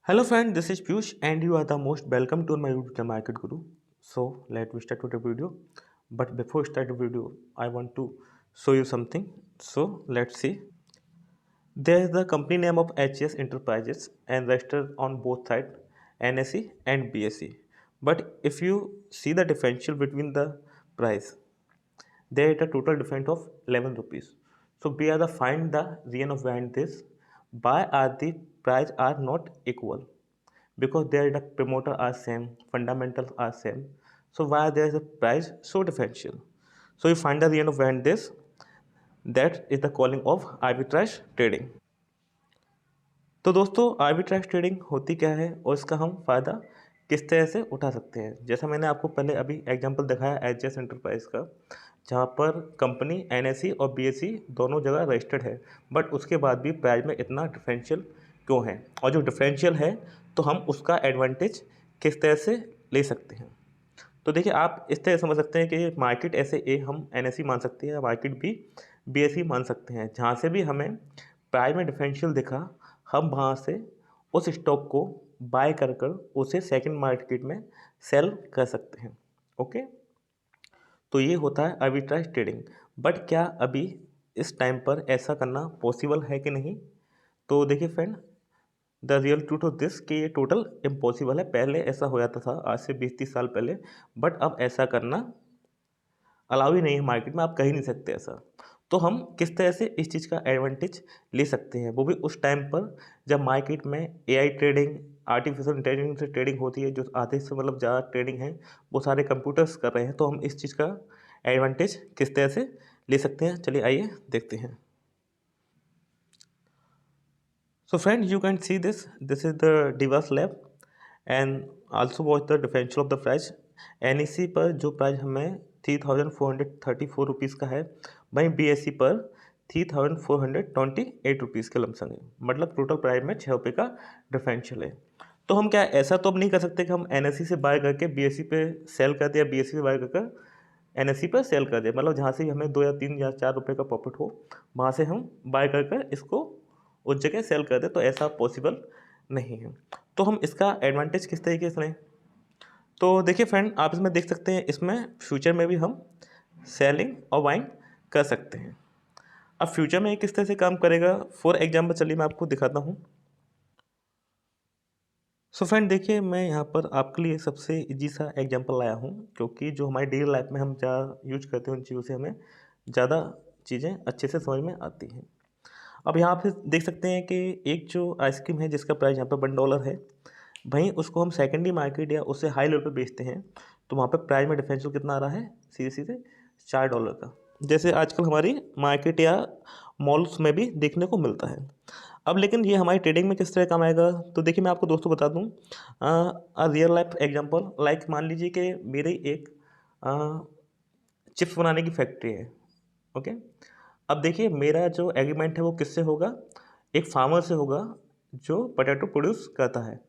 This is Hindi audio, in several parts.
Hello friend, this is Piyush and you are the most welcome to my YouTube channel Market Guru. So let me start with the video. But before start the video, I want to show you something. So let's see. There is the company name of HES Enterprises and registered on both sides NSE and BSE. But if you see the differential between the price, there is a total difference of 11 rupees. So we are the find the reason of behind this. Why are the price are not equal? Because there the promoter are same, fundamentals are same. So why there is a price so differential? So you find the reason of behind this. That is the calling of arbitrage trading. तो दोस्तों आर्बिट्रेज ट्रेडिंग होती क्या है और इसका हम फ़ायदा किस तरह से उठा सकते हैं। जैसा मैंने आपको पहले अभी एग्जांपल दिखाया एचएस एंटरप्राइज का, जहाँ पर कंपनी एनएसई और बीएसई दोनों जगह रजिस्टर्ड है, बट उसके बाद भी प्राइस में इतना डिफरेंशियल क्यों है, और जो डिफरेंशियल है तो हम उसका एडवांटेज किस तरह से ले सकते हैं। तो देखिए आप इस तरह समझ सकते हैं कि मार्केट ऐसे ए हम एनएसई मान सकते हैं, मार्केट बी बीएसई मान सकते हैं। जहाँ से भी हमें प्राइस में डिफरेंशियल दिखा, हम वहाँ से उस स्टॉक को बाय कर कर उसे सेकंड मार्केट में सेल कर सकते हैं। ओके, तो ये होता है आर्बिट्राज ट्रेडिंग। बट क्या अभी इस टाइम पर ऐसा करना पॉसिबल है कि नहीं? तो देखिए friend, the real truth of this कि ये टोटल इम्पॉसिबल है। पहले ऐसा हो जाता था आज से 20-30 साल पहले, बट अब ऐसा करना अलाउ ही नहीं है मार्केट में, आप कह ही नहीं सकते ऐसा। तो हम किस तरह से इस चीज़ का एडवांटेज ले सकते हैं, वो भी उस टाइम पर जब मार्केट में एआई ट्रेडिंग, आर्टिफिशियल इंटेलिजेंस से ट्रेडिंग होती है। जो आधे से मतलब ज़्यादा ट्रेडिंग है वो सारे कंप्यूटर्स कर रहे हैं। तो हम इस चीज़ का एडवांटेज किस तरह से ले सकते हैं, चलिए आइए देखते हैं। So friend, you can see this. This is the Divas Lab and also watch the differential of the price. NEC पर जो प्राइस हमें 3434 रुपीज़ का है, वहीं BSE पर 3428 रुपीज़ के लमसम है। मतलब टोटल प्राइस में 6 रुपये का डिफरेंशियल है। तो हम क्या ऐसा तो अब नहीं कर सकते कि हम NSE से बाय करके BSE पे सेल कर दें या BSE से बाय करके NSE पर सेल कर दें। मतलब जहाँ से हमें 2 या 3 या 4 रुपये का प्रॉफिट हो, वहाँ से हम बाय कर कर इसको उस जगह सेल कर दे। तो ऐसा पॉसिबल नहीं है। तो हम इसका एडवांटेज किस तरीके से लें? तो देखिए फ्रेंड, आप इसमें देख सकते हैं, इसमें फ्यूचर में भी हम सेलिंग और बाइंग कर सकते हैं। अब फ्यूचर में ये किस तरह से काम करेगा, फॉर एग्जाम्पल चलिए मैं आपको दिखाता हूँ। सो फ्रेंड देखिए, मैं यहाँ पर आपके लिए सबसे इजी सा एग्जांपल लाया हूँ, क्योंकि जो हमारी डेली लाइफ में हम ज़्यादा यूज करते हैं उन चीज़ों से हमें ज़्यादा चीज़ें अच्छे से समझ में आती हैं। अब यहाँ पे देख सकते हैं कि एक जो आइसक्रीम है जिसका प्राइस यहाँ पर $1 है, वहीं उसको हम सेकेंडरी मार्केट या उससे हाई लेवल पे बेचते हैं, तो वहाँ पे प्राइस में डिफरेंशियल कितना आ रहा है, सीधे सीधे $4 का। जैसे आजकल हमारी मार्केट या मॉल्स में भी देखने को मिलता है। अब लेकिन ये हमारी ट्रेडिंग में किस तरह काम आएगा, तो देखिए मैं आपको दोस्तों बता दूँ रियल लाइफ एग्जांपल। लाइक मान लीजिए कि मेरी एक चिप्स बनाने की फैक्ट्री है। ओके, अब देखिए मेरा जो एग्रीमेंट है वो किससे होगा, एक फार्मर से होगा जो पोटैटो प्रोड्यूस करता है।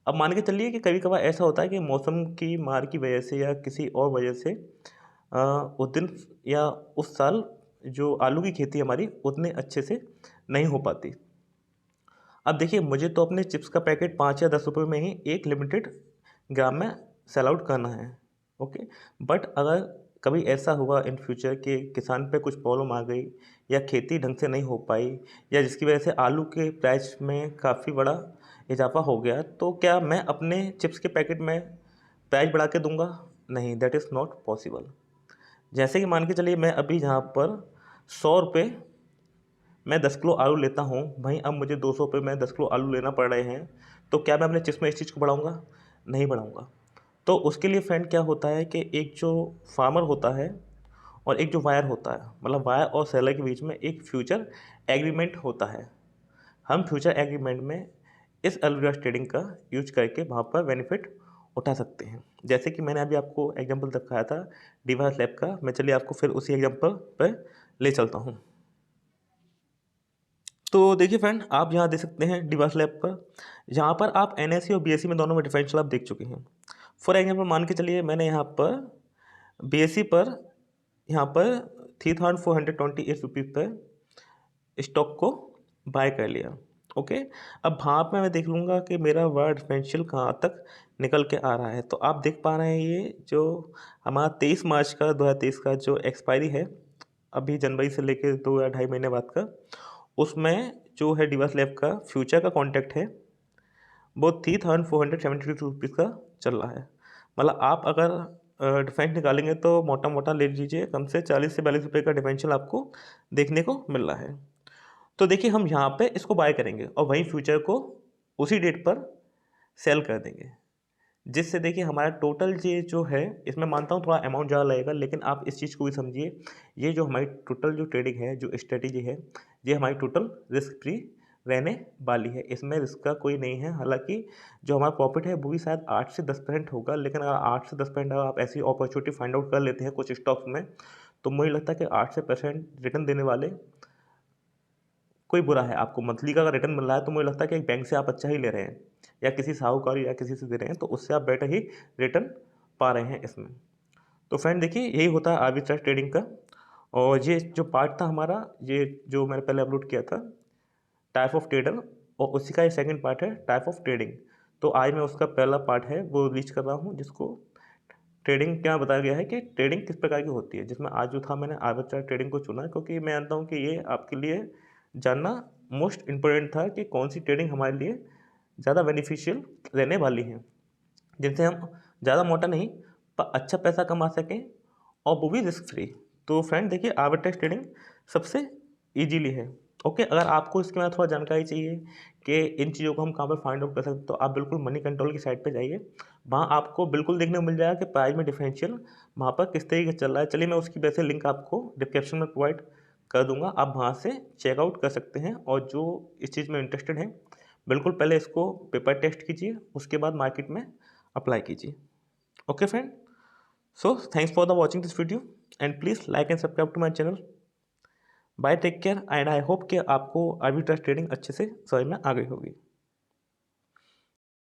अब मान के चलिए कि कभी कभार ऐसा होता है कि मौसम की मार की वजह से या किसी और वजह से उस दिन या उस साल जो आलू की खेती हमारी उतने अच्छे से नहीं हो पाती। अब देखिए मुझे तो अपने चिप्स का पैकेट 5 या 10 रुपये में ही एक लिमिटेड ग्राम में सेल आउट करना है। ओके, बट अगर कभी ऐसा हुआ इन फ्यूचर कि किसान पे कुछ प्रॉब्लम आ गई या खेती ढंग से नहीं हो पाई या जिसकी वजह से आलू के प्राइस में काफ़ी बड़ा इजाफा हो गया, तो क्या मैं अपने चिप्स के पैकेट में प्राइस बढ़ा के दूंगा? नहीं, दैट इज़ नॉट पॉसिबल। जैसे कि मान के चलिए मैं अभी जहाँ पर 100 रुपये मैं 10 किलो आलू लेता हूँ, वहीं अब मुझे 200 रुपये में 10 किलो आलू लेना पड़ रहे हैं, तो क्या मैं अपने चिप्स में इस चीज़ को बढ़ाऊँगा? नहीं बढ़ाऊँगा। तो उसके लिए फ्रेंड क्या होता है कि एक जो फार्मर होता है और एक जो वायर होता है, मतलब वायर और सेलर के बीच में एक फ्यूचर एग्रीमेंट होता है। हम फ्यूचर एग्रीमेंट में इस आर्बिट्रेज ट्रेडिंग का यूज करके वहाँ पर बेनिफिट उठा सकते हैं। जैसे कि मैंने अभी आपको एग्जांपल दिखाया था डिवाइस लैब का, मैं चलिए आपको फिर उसी एग्जांपल पर ले चलता हूँ। तो देखिए फ्रेंड, आप यहाँ देख सकते हैं डिवाइस लैब पर, जहाँ पर आप एनएससी और बीएससी में दोनों में डिफरेंशियल आप देख चुके हैं। फॉर एग्जांपल मान के चलिए मैंने यहाँ पर बीएससी पर यहाँ पर 3428 रुपीज़ पर स्टॉक को बाय कर लिया। ओके। अब वहाँ पे मैं देख लूँगा कि मेरा वह डिफरेंशियल कहाँ तक निकल के आ रहा है। तो आप देख पा रहे हैं ये जो हमारा 23 मार्च का 2023 का जो एक्सपायरी है, अभी जनवरी से लेके 2 या ढाई महीने बाद का, उसमें जो है डिवास लैब का फ्यूचर का कॉन्ट्रैक्ट है वो 3472 रुपीज़ का चल रहा है। मतलब आप अगर डिफरेंस निकालेंगे तो मोटा मोटा ले लीजिए कम से 40 से 42 रुपये का डिफरेंशियल आपको देखने को मिल रहा है। तो देखिए हम यहाँ पे इसको बाय करेंगे और वहीं फ्यूचर को उसी डेट पर सेल कर देंगे, जिससे देखिए हमारा टोटल ये जो है, इसमें मानता हूँ थोड़ा अमाउंट ज़्यादा लगेगा, लेकिन आप इस चीज़ को भी समझिए, ये जो हमारी टोटल जो ट्रेडिंग है, जो स्ट्रेटेजी है, ये हमारी टोटल रिस्क फ्री रहने वाली है। इसमें रिस्क का कोई नहीं है। हालांकि जो हमारा प्रॉफिट है वो भी शायद 8 से 10% होगा, लेकिन अगर 8 से 10% अगर आप ऐसी अपॉर्चुनिटी फाइंड आउट कर लेते हैं कुछ स्टॉक्स में, तो मुझे लगता है कि 8 से % रिटर्न देने वाले कोई बुरा है। आपको मंथली का अगर रिटर्न मिल रहा है तो मुझे लगता है कि एक बैंक से आप अच्छा ही ले रहे हैं, या किसी साहूकार या किसी से दे रहे हैं, तो उससे आप बेटर ही रिटर्न पा रहे हैं इसमें। तो फ्रेंड देखिए यही होता है आर्बिट्रेज ट्रेडिंग का। और ये जो पार्ट था हमारा, ये जो मैंने पहले अपलोड किया था टाइप ऑफ ट्रेडर, और उसी का ये सेकंड पार्ट है टाइप ऑफ ट्रेडिंग। तो आज मैं उसका पहला पार्ट है वो रिलीज कर रहा हूँ, जिसको ट्रेडिंग क्या बताया गया है कि ट्रेडिंग किस प्रकार की होती है, जिसमें आज जो था मैंने आर्बिट्रेज ट्रेडिंग को चुना, क्योंकि मैं जानता हूँ कि ये आपके लिए जानना मोस्ट इम्पोर्टेंट था कि कौन सी ट्रेडिंग हमारे लिए ज़्यादा बेनिफिशियल रहने वाली है, जिनसे हम ज़्यादा मोटा नहीं पर अच्छा पैसा कमा सकें, और वो भी रिस्क फ्री। तो फ्रेंड देखिए आर्बिट्रेज ट्रेडिंग सबसे ईजीली है। ओके, अगर आपको इसके बाद थोड़ा जानकारी चाहिए कि इन चीज़ों को हम कहाँ पर फाइंड आउट कर सकते हैं, तो आप बिल्कुल मनी कंट्रोल की साइट पे जाइए। वहाँ आपको बिल्कुल देखने को मिल जाएगा कि प्राइस में डिफरेंशियल वहाँ पर किस तरीके से चल रहा है। चलिए मैं उसकी वैसे लिंक आपको डिस्क्रिप्शन में प्रोवाइड कर दूंगा, आप वहाँ से चेकआउट कर सकते हैं। और जो इस चीज़ में इंटरेस्टेड हैं, बिल्कुल पहले इसको पेपर टेस्ट कीजिए, उसके बाद मार्केट में अप्लाई कीजिए। Okay friend, so thanks for the watching this video, and please like and subscribe to my channel. Bye, take care, and I hope कि आपको आर्बिट्रेज ट्रेडिंग अच्छे से समझ में आ गई होगी।